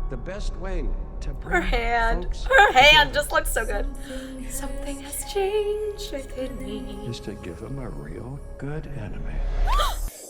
The best way to bring Her hand just looks so good. Something has changed within me. is to give him a real good enemy.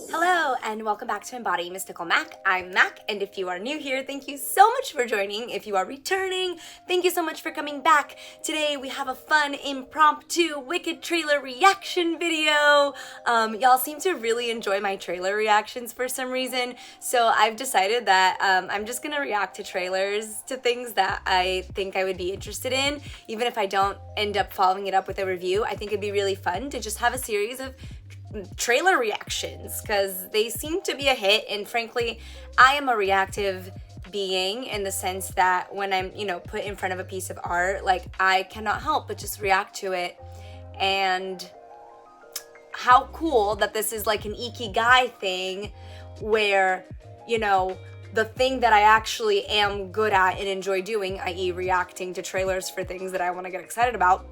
Hello and welcome back to Embody Mystical Mac. I'm Mac, and if you are new here, thank you so much for joining. If you are returning, thank you so much for coming back. Today we have a fun impromptu Wicked trailer reaction video. Y'all seem to really enjoy my trailer reactions for some reason, so I've decided that I'm just gonna react to trailers to things that I think I would be interested in. Even if I don't end up following it up with a review, I think it'd be really fun to just have a series of trailer reactions because they seem to be a hit, and frankly I am a reactive being in the sense that when I'm put in front of a piece of art, like I cannot help but just react to it. And how cool that this is like an ikigai thing where the thing that I actually am good at and enjoy doing, i.e. reacting to trailers for things that I want to get excited about,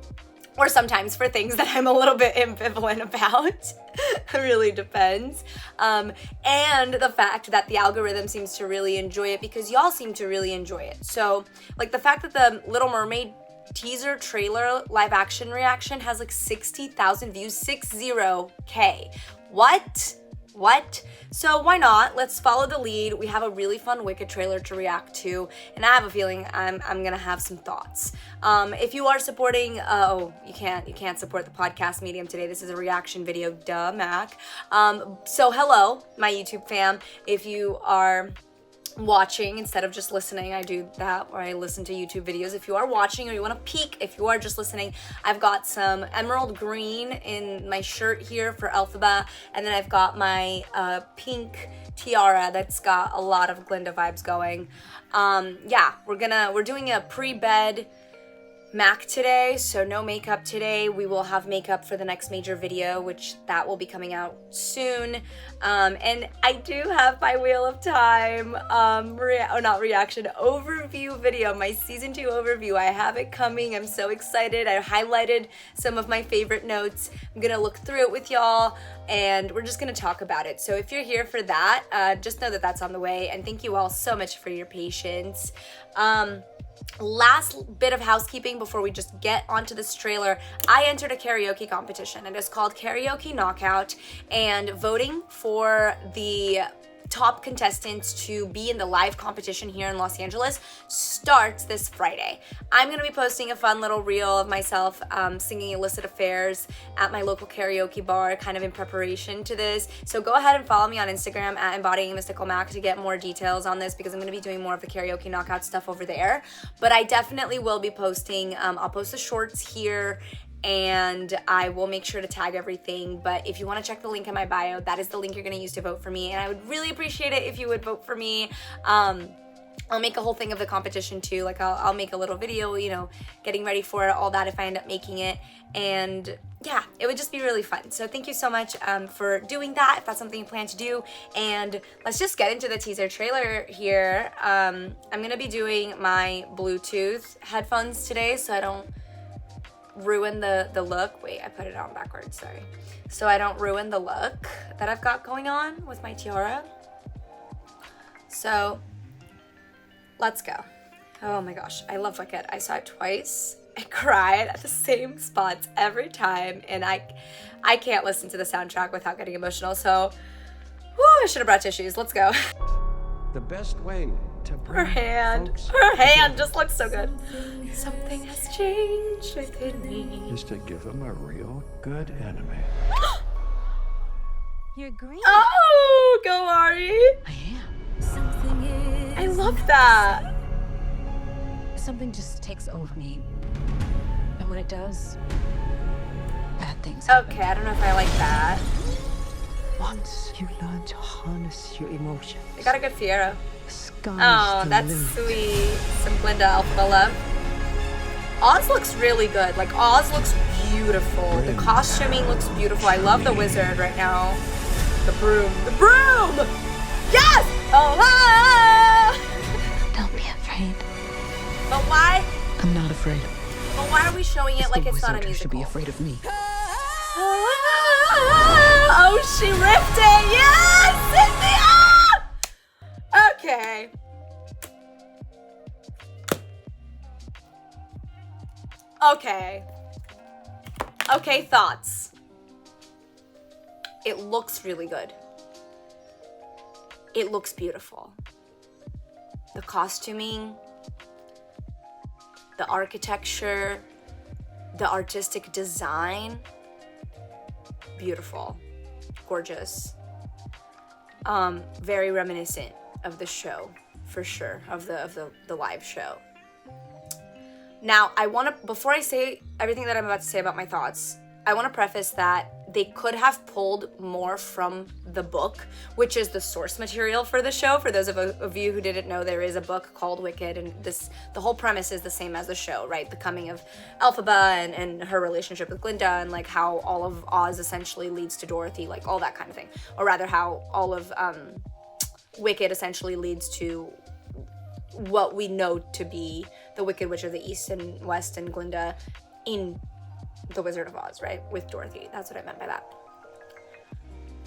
or sometimes for things that I'm a little bit ambivalent about. It really depends. And the fact that the algorithm seems to really enjoy it because y'all seem to really enjoy it. So, like the fact that the Little Mermaid teaser trailer live action reaction has like 60,000 views, 60K. What? So why not? Let's follow the lead. We have a really fun Wicked trailer to react to, and I have a feeling I'm gonna have some thoughts. If you are supporting, you can't support the podcast medium today. This is a reaction video, duh, Mac. So hello, my YouTube fam. If you are watching instead of just listening, I do that where I listen to YouTube videos. If you are watching or you want to peek, if you are just listening, I've got some emerald green in my shirt here for Alphaba, and then I've got my pink tiara that's got a lot of Glinda vibes going. We're doing a pre-bed Mac today, so no makeup today. We will have makeup for the next major video, which that will be coming out soon. And I do have my Wheel of Time overview video, my season 2 overview. I have it coming. I'm so excited. I highlighted some of my favorite notes. I'm gonna look through it with y'all, and we're just gonna talk about it. So if you're here for that, just know that that's on the way, and thank you all so much for your patience. Last bit of housekeeping before we just get onto this trailer. I entered a karaoke competition. It is called Karaoke Knockout, and voting for the top contestants to be in the live competition here in Los Angeles starts this Friday. I'm gonna be posting a fun little reel of myself singing illicit affairs at my local karaoke bar, kind of in preparation to this. So go ahead and follow me on Instagram at Embodying Mystical Mac to get more details on this, because I'm gonna be doing more of the karaoke knockout stuff over there. But I definitely will be posting, I'll post the shorts here, and I will make sure to tag everything. But if you want to check the link in my bio, that is the link you're going to use to vote for me, and I would really appreciate it if you would vote for me. I'll make a whole thing of the competition too, like I'll make a little video, getting ready for it, all that if I end up making it, and yeah, it would just be really fun. So thank you so much for doing that, if that's something you plan to do. And let's just get into the teaser trailer here. I'm going to be doing my Bluetooth headphones today so I don't ruin the look. Wait, I put it on backwards, sorry. So I don't ruin the look that I've got going on with my tiara. So let's go. Oh my gosh, I love Wicked. I saw it twice. I cried at the same spots every time, and I can't listen to the soundtrack without getting emotional. So I should have brought tissues. Let's go. The best way to bring Her hand just looks so good. Something has changed within me. is to give him a real good enemy. You're green. Oh, go Ari. I am. Something is. I love that. Something just takes over me. And when it does, bad things happen. Okay, I don't know if I like that. Once you learn to harness your emotions, They got a good Fiero. the sky's Oh, the that's limit. sweet. Some Glinda Alphaba love. Oz looks really good. Like, Oz looks beautiful. The costuming looks beautiful. I love the wizard right now. The broom. The broom! Yes! Oh, ah! Don't be afraid. But why? I'm not afraid. But why are we showing it like the it's not a wizard who should musical? be afraid of me. Oh, she ripped it! Yes! Cynthia! Okay. Okay. Okay, thoughts. It looks really good. It looks beautiful. The costuming, the architecture, the artistic design, beautiful, gorgeous. Very reminiscent of the show, for sure, of the live show. Now, before I say everything that I'm about to say about my thoughts, I want to preface that they could have pulled more from the book, which is the source material for the show. For those of you who didn't know, there is a book called Wicked, and the whole premise is the same as the show, right? The coming of Elphaba and her relationship with Glinda, and like how all of Oz essentially leads to Dorothy, like all that kind of thing. Or rather, how all of Wicked essentially leads to what we know to be the Wicked Witch of the East and West and Glinda in The Wizard of Oz, right? With Dorothy. That's what I meant by that.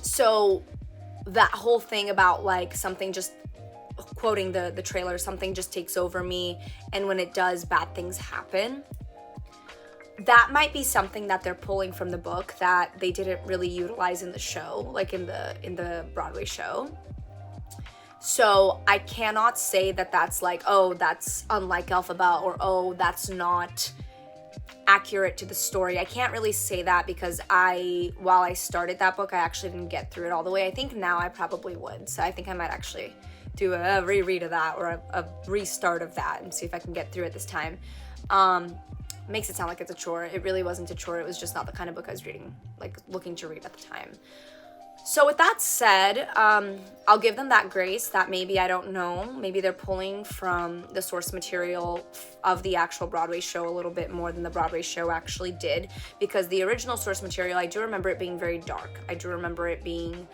So that whole thing about like something just, quoting the trailer, something just takes over me, and when it does, bad things happen. That might be something that they're pulling from the book that they didn't really utilize in the show, like in the Broadway show. So I cannot say that that's like, oh, that's unlike Elphaba, or oh, that's not accurate to the story. I can't really say that because while I started that book, I actually didn't get through it all the way. I think now I probably would. So I think I might actually do a reread of that, or a restart of that, and see if I can get through it this time. Makes it sound like it's a chore. It really wasn't a chore. It was just not the kind of book I was looking to read at the time. So with that said, I'll give them that grace that maybe, I don't know, maybe they're pulling from the source material of the actual Broadway show a little bit more than the Broadway show actually did, because the original source material, I do remember it being very dark. I do remember it being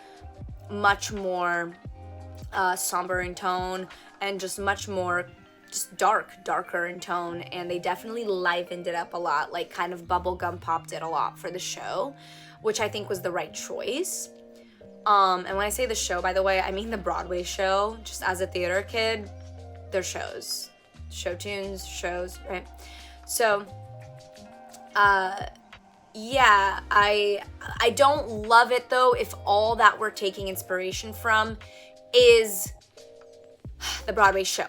much more somber in tone, and just much more just darker in tone, and they definitely livened it up a lot, like kind of bubblegum popped it a lot for the show, which I think was the right choice. And when I say the show, by the way, I mean the Broadway show. Just as a theater kid, they're shows. Show tunes, shows, right? So, yeah, I don't love it though if all that we're taking inspiration from is the Broadway show,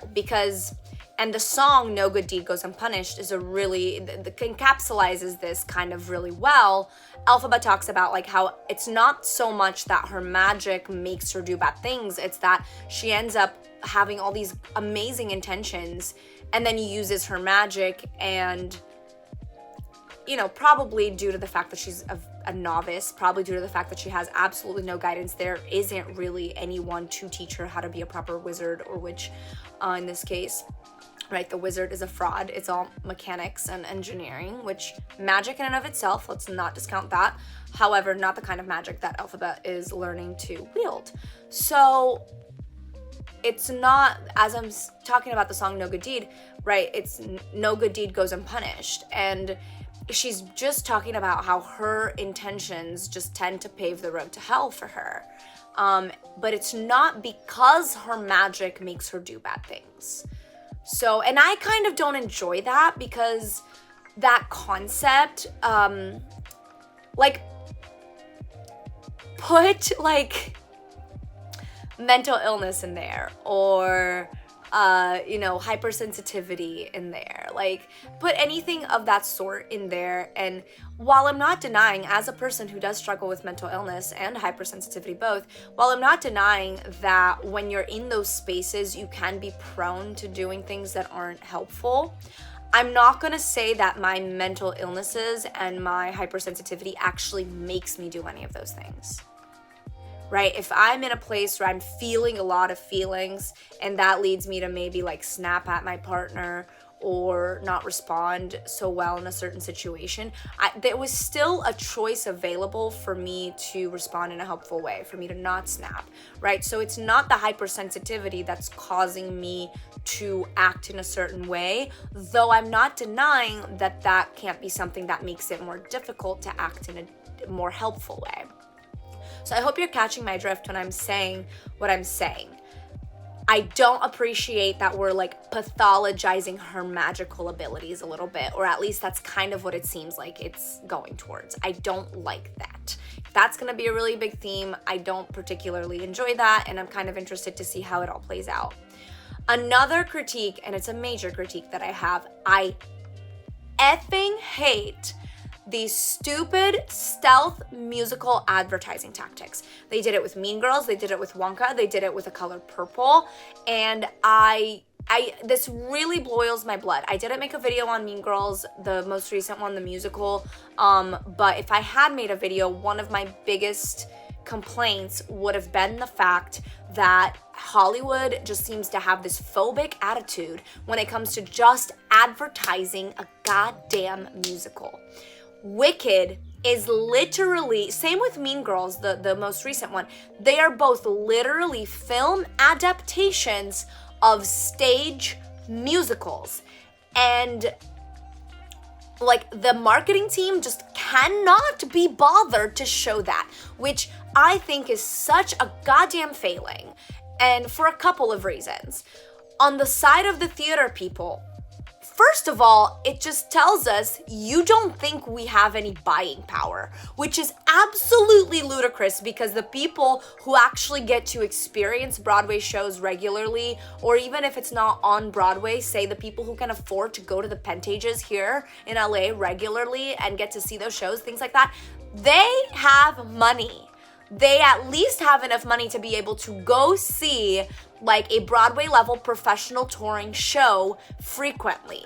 and the song No Good Deed Goes Unpunished is encapsulates this kind of really well. Elphaba talks about like how it's not so much that her magic makes her do bad things, it's that she ends up having all these amazing intentions and then uses her magic, and probably due to the fact that she's a novice, probably due to the fact that she has absolutely no guidance, there isn't really anyone to teach her how to be a proper wizard or witch in this case. Right, the wizard is a fraud. It's all mechanics and engineering, which magic in and of itself, let's not discount that. However, not the kind of magic that Elphaba is learning to wield. So it's not, as I'm talking about the song No Good Deed, right, it's no good deed goes unpunished. And she's just talking about how her intentions just tend to pave the road to hell for her. But it's not because her magic makes her do bad things. So, and I kind of don't enjoy that, because that concept, put mental illness in there, or hypersensitivity in there, put anything of that sort in there. And while I'm not denying, as a person who does struggle with mental illness and hypersensitivity both, while I'm not denying that when you're in those spaces, you can be prone to doing things that aren't helpful, I'm not gonna say that my mental illnesses and my hypersensitivity actually makes me do any of those things. Right? If I'm in a place where I'm feeling a lot of feelings and that leads me to maybe snap at my partner or not respond so well in a certain situation, there was still a choice available for me to respond in a helpful way, for me to not snap, right? So it's not the hypersensitivity that's causing me to act in a certain way, though I'm not denying that that can't be something that makes it more difficult to act in a more helpful way. So I hope you're catching my drift when I'm saying what I'm saying. I don't appreciate that we're like pathologizing her magical abilities a little bit, or at least that's kind of what it seems like it's going towards. I don't like that. If that's gonna be a really big theme, I don't particularly enjoy that, and I'm kind of interested to see how it all plays out. Another critique, and it's a major critique that I have, I effing hate these stupid stealth musical advertising tactics. They did it with Mean Girls, they did it with Wonka, they did it with A Color Purple, and this really boils my blood. I didn't make a video on Mean Girls, the most recent one, the musical, but if I had made a video, one of my biggest complaints would have been the fact that Hollywood just seems to have this phobic attitude when it comes to just advertising a goddamn musical. Wicked is literally, same with Mean Girls, the most recent one, they are both literally film adaptations of stage musicals. And like the marketing team just cannot be bothered to show that, which I think is such a goddamn failing, and for a couple of reasons. On the side of the theater people, first of all, it just tells us you don't think we have any buying power, which is absolutely ludicrous because the people who actually get to experience Broadway shows regularly, or even if it's not on Broadway, say the people who can afford to go to the Pentages here in LA regularly and get to see those shows, things like that, they have money. They at least have enough money to be able to go see like a Broadway level professional touring show frequently.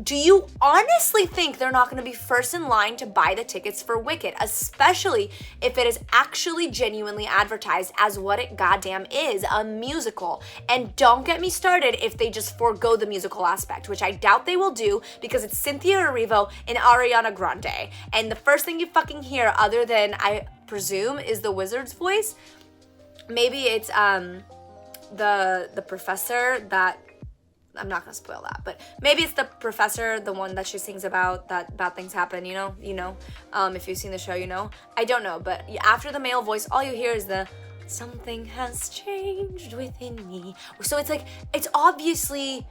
Do you honestly think they're not going to be first in line to buy the tickets for Wicked, especially if it is actually genuinely advertised as what it goddamn is, a musical? And don't get me started if they just forego the musical aspect, which I doubt they will do because it's Cynthia Erivo and Ariana Grande. And the first thing you fucking hear, other than I presume is the wizard's voice, maybe it's the professor that, I'm not gonna spoil that, but maybe it's the professor, the one that she sings about that bad things happen, you know, if you've seen the show, you know. I don't know, but after the male voice, all you hear is the something has changed within me. So it's like, it's obviously,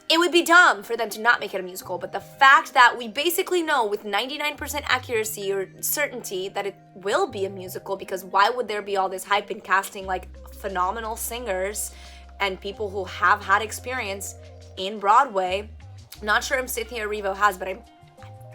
it would be dumb for them to not make it a musical, but the fact that we basically know with 99% accuracy or certainty that it will be a musical, because why would there be all this hype in casting like phenomenal singers and people who have had experience in Broadway? Not sure if Cynthia Erivo has, but I'm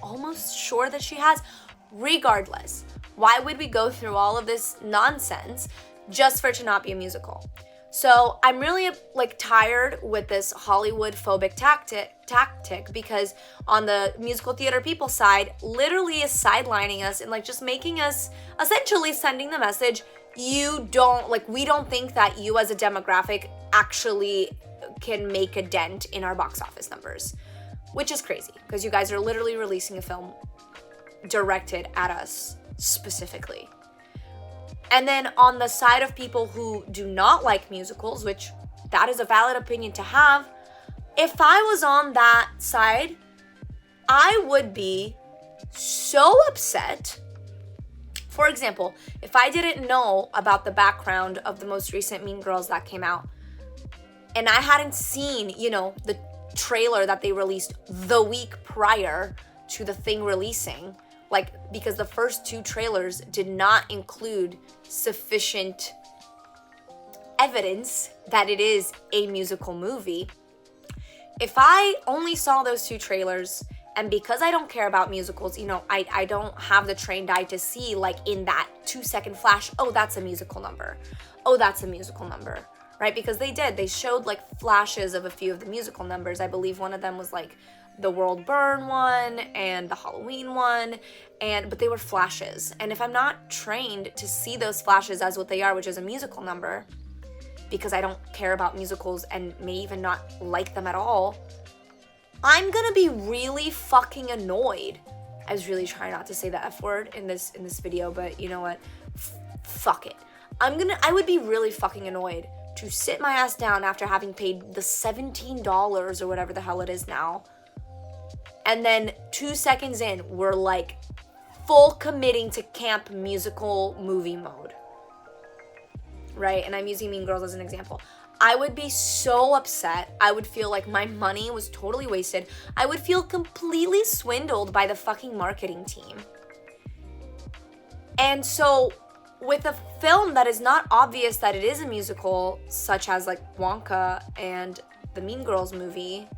almost sure that she has. Regardless, why would we go through all of this nonsense just for it to not be a musical? So I'm really like tired with this Hollywood phobic tactic because on the musical theater people side, literally is sidelining us and like just making us essentially sending the message, you don't, like, we don't think that you as a demographic actually can make a dent in our box office numbers, which is crazy because you guys are literally releasing a film directed at us specifically. And then on the side of people who do not like musicals, which that is a valid opinion to have, if I was on that side, I would be so upset. For example, if I didn't know about the background of the most recent Mean Girls that came out, and I hadn't seen, you know, the trailer that they released the week prior to the thing releasing, like, because the first two trailers did not include sufficient evidence that it is a musical movie. If I only saw those two trailers, and because I don't care about musicals, you know, I don't have the trained eye to see, like, in that 2-second flash, oh, that's a musical number. Oh, that's a musical number, right? Because they showed, like, flashes of a few of the musical numbers. I believe one of them was, like, the World Burn one and the Halloween one, but they were flashes. And if I'm not trained to see those flashes as what they are, which is a musical number, because I don't care about musicals and may even not like them at all, I'm gonna be really fucking annoyed. I was really trying not to say the F word in this video, but you know what? Fuck it. I would be really fucking annoyed to sit my ass down after having paid the $17 or whatever the hell it is now. And then 2 seconds in, we're like full committing to camp musical movie mode. right? And I'm using Mean Girls as an example. I would be so upset. I would feel like my money was totally wasted. I would feel completely swindled by the fucking marketing team. And so with a film that is not obvious that it is a musical, such as like Wonka and the Mean Girls movie,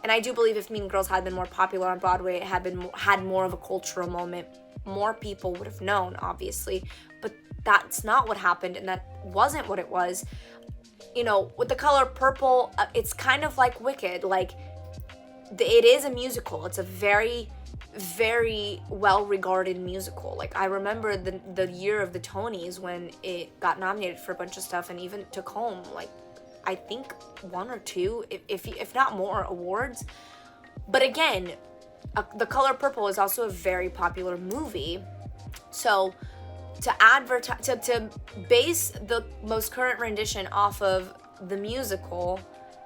and I do believe if Mean Girls had been more popular on Broadway, it had more of a cultural moment, more people would have known, obviously. But that's not what happened, and that wasn't what it was. You know, with The Color Purple, it's kind of like Wicked. Like, it is a musical. It's a very, very well-regarded musical. Like, I remember the year of the Tonys when it got nominated for a bunch of stuff and even took home, like, I think 1 or 2, if not more, awards. But again, The Color Purple is also a very popular movie. So to base the most current rendition off of the musical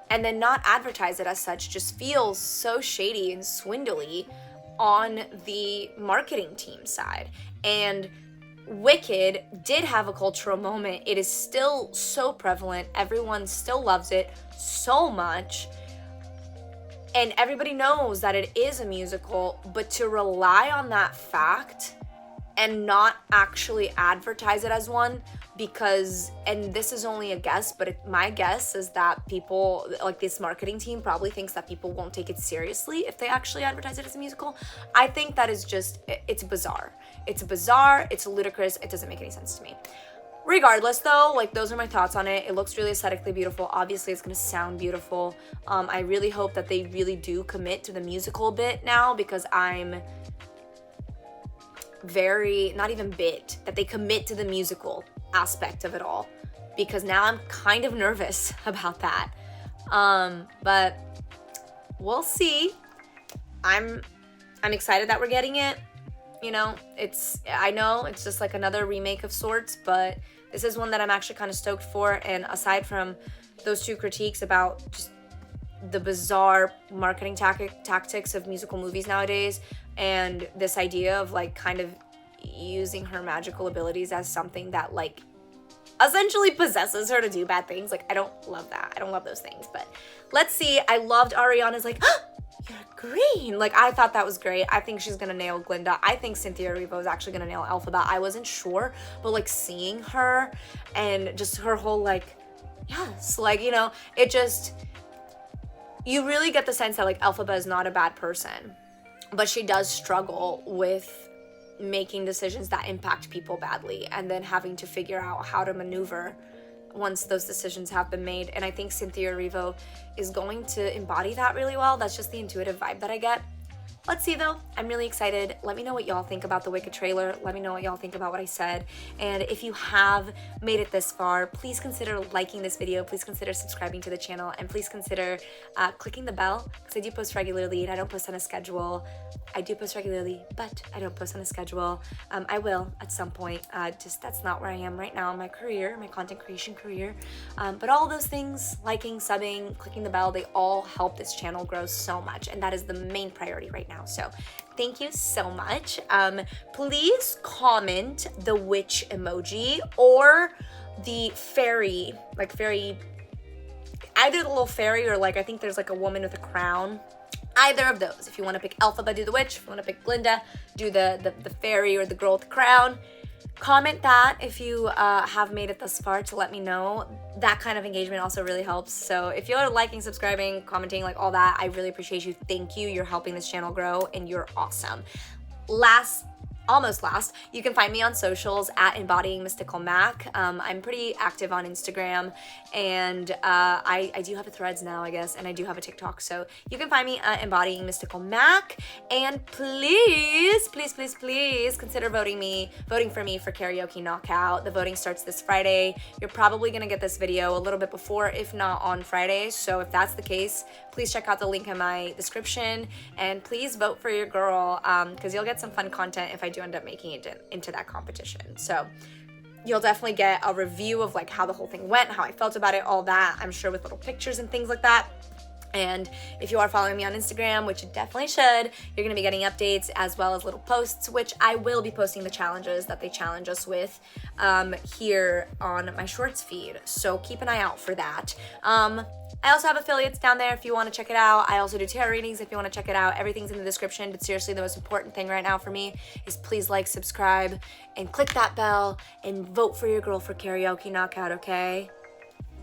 and then not advertise it as such just feels so shady and swindly on the marketing team side. And Wicked did have a cultural moment. It is still so prevalent. Everyone still loves it so much. And everybody knows that it is a musical, but to rely on that fact and not actually advertise it as one, because, and this is only a guess, but my guess is that people, like this marketing team probably thinks that people won't take it seriously if they actually advertise it as a musical. I think that is just, it's bizarre. It's bizarre, it's ludicrous, it doesn't make any sense to me. Regardless though, like those are my thoughts on it. It looks really aesthetically beautiful. Obviously it's gonna sound beautiful. I really hope that they really do commit to the musical bit now, because I'm very, not even bit, that they commit to the musical aspect of it all, because now I'm kind of nervous about that. But we'll see. I'm excited that we're getting it. You know, I know it's just like another remake of sorts, but this is one that I'm actually kind of stoked for. And aside from those 2 critiques about just the bizarre marketing tactics of musical movies nowadays, and this idea of like kind of using her magical abilities as something that like essentially possesses her to do bad things, like I don't love that. I don't love those things, but let's see. I loved Ariana's like, oh, you're green. Like, I thought that was great. I think she's gonna nail Glinda. I think Cynthia Erivo is actually gonna nail Elphaba. I wasn't sure, but like seeing her and just her whole like, yes, like, you know, it just, you really get the sense that like Elphaba is not a bad person, but she does struggle with making decisions that impact people badly and then having to figure out how to maneuver once those decisions have been made. And I think Cynthia Erivo is going to embody that really well. That's just the intuitive vibe that I get. Let's see though. I'm really excited. Let me know what y'all think about the Wicked trailer. Let me know what y'all think about what I said. And if you have made it this far, please consider liking this video. Please consider subscribing to the channel, and please consider clicking the bell, because I do post regularly and I don't post on a schedule. I do post regularly, but I don't post on a schedule. I will at some point. Just that's not where I am right now in my career, my content creation career. But all those things, liking, subbing, clicking the bell, they all help this channel grow so much, and that is the main priority right now. So thank you so much. Please comment the witch emoji or the fairy, like fairy, either the little fairy or like I think there's like a woman with a crown. Either of those. If you want to pick Elphaba, do the witch. If you want to pick Glinda, do the fairy or the girl with the crown. Comment that if you have made it thus far to let me know. That kind of engagement also really helps. So if you're liking, subscribing, commenting, like all that, I really appreciate you. Thank you. You're helping this channel grow and you're awesome. Almost last, you can find me on socials at Embodying Mystical Mac. I'm pretty active on Instagram, and I do have a Threads now, I guess, and I do have a TikTok. So you can find me at Embodying Mystical Mac. And please, please, please, please consider voting for me for Karaoke Knockout. The voting starts this Friday. You're probably gonna get this video a little bit before, if not on Friday. So if that's the case, please check out the link in my description, and please vote for your girl, because you'll get some fun content if I do end up making it into that competition. So you'll definitely get a review of like how the whole thing went, how I felt about it, all that, I'm sure, with little pictures and things like that. And if you are following me on Instagram, which you definitely should, you're gonna be getting updates as well as little posts, which I will be posting the challenges that they challenge us with here on my shorts feed. So keep an eye out for that. I also have affiliates down there if you want to check it out. I also do tarot readings if you want to check it out. Everything's in the description, but seriously, the most important thing right now for me is please like, subscribe, and click that bell, and vote for your girl for karaoke knockout, okay?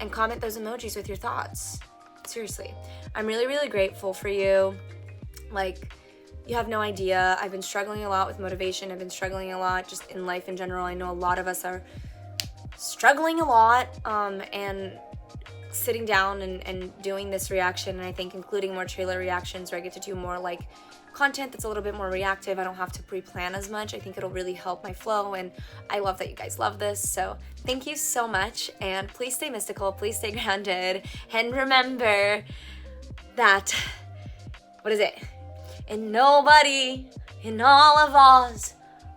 And comment those emojis with your thoughts. Seriously, I'm really, really grateful for you. Like, you have no idea. I've been struggling a lot with motivation. I've been struggling a lot just in life in general. I know a lot of us are struggling a lot, and sitting down and doing this reaction, and I think including more trailer reactions where I get to do more like content that's a little bit more reactive. I don't have to pre-plan as much. I think it'll really help my flow, and I love that you guys love this. So thank you so much, and please stay mystical, please stay grounded, and remember that, what is it? And nobody in all of Oz,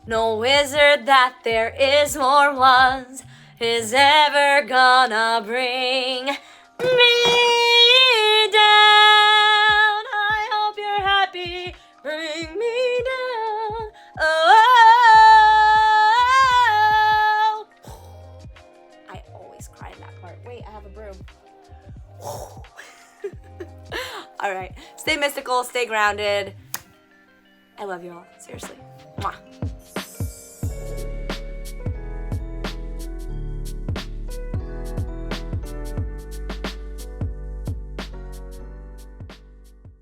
no wizard that there is or was, is ever gonna bring me down. I hope you're happy. Bring me down. Oh. I always cry in that part. Wait, I have a broom. All right. Stay mystical. Stay grounded. I love you all. Seriously. Mwah.